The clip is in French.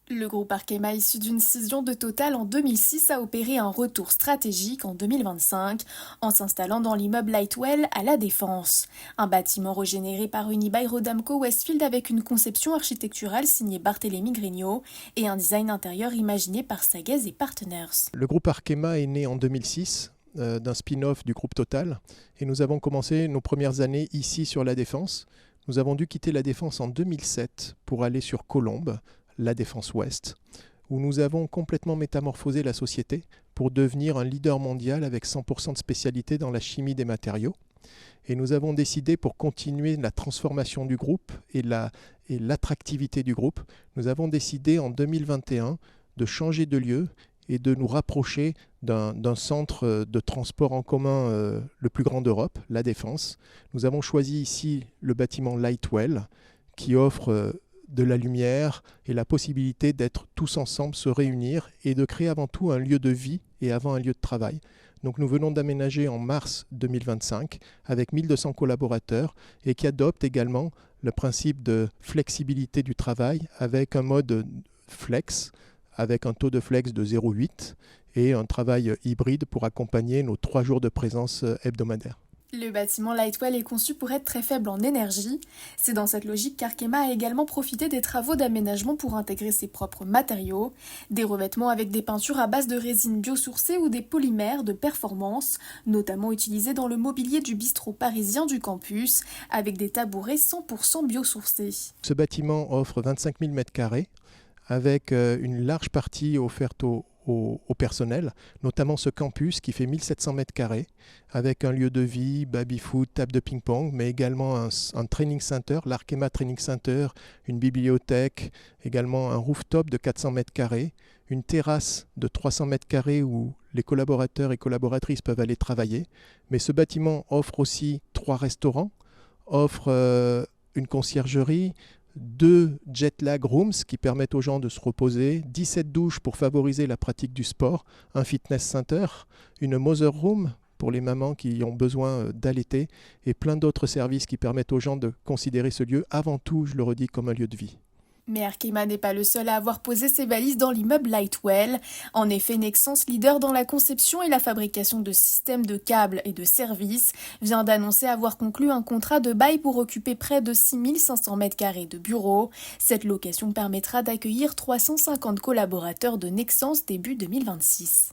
Le groupe Arkema, issu d'une scission de Total en 2006, a opéré un retour stratégique en 2025 en s'installant dans l'immeuble Lightwell à La Défense. Un bâtiment régénéré par Unibail-Rodamco Westfield avec une conception architecturale signée Barthélémy Grignot et un design intérieur imaginé par Sagez et Partners. Le groupe Arkema est né en 2006 d'un spin-off du groupe Total et nous avons commencé nos premières années ici sur La Défense. Nous avons dû quitter La Défense en 2007 pour aller sur Colombes, La Défense Ouest, où nous avons complètement métamorphosé la société pour devenir un leader mondial avec 100% de spécialité dans la chimie des matériaux. Et nous avons décidé, pour continuer la transformation du groupe et l'attractivité du groupe, nous avons décidé en 2021 de changer de lieu et de nous rapprocher d'un centre de transport en commun le plus grand d'Europe, La Défense. Nous avons choisi ici le bâtiment Lightwell, qui offre de la lumière et la possibilité d'être tous ensemble, se réunir et de créer avant tout un lieu de vie et avant un lieu de travail. Donc nous venons d'aménager en mars 2025 avec 1200 collaborateurs et qui adopte également le principe de flexibilité du travail avec un mode flex, avec un taux de flex de 0,8 et un travail hybride pour accompagner nos 3 jours de présence hebdomadaire. Le bâtiment Lightwell est conçu pour être très faible en énergie. C'est dans cette logique qu'Arkema a également profité des travaux d'aménagement pour intégrer ses propres matériaux, des revêtements avec des peintures à base de résine biosourcée ou des polymères de performance, notamment utilisés dans le mobilier du bistrot parisien du campus, avec des tabourets 100% biosourcés. Ce bâtiment offre 25 000 m² avec une large partie offerte au personnel, notamment ce campus qui fait 1700 m², avec un lieu de vie, baby-foot, table de ping-pong, mais également un training center, l'Arkema Training Center, une bibliothèque, également un rooftop de 400 m², une terrasse de 300 m² où les collaborateurs et collaboratrices peuvent aller travailler. Mais ce bâtiment offre aussi 3 restaurants, offre une conciergerie, 2 jet lag rooms qui permettent aux gens de se reposer, 17 douches pour favoriser la pratique du sport, un fitness center, une mother room pour les mamans qui ont besoin d'allaiter et plein d'autres services qui permettent aux gens de considérer ce lieu avant tout, je le redis, comme un lieu de vie. Mais Arkema n'est pas le seul à avoir posé ses valises dans l'immeuble Lightwell. En effet, Nexans, leader dans la conception et la fabrication de systèmes de câbles et de services, vient d'annoncer avoir conclu un contrat de bail pour occuper près de 6500 m² de bureaux. Cette location permettra d'accueillir 350 collaborateurs de Nexans début 2026.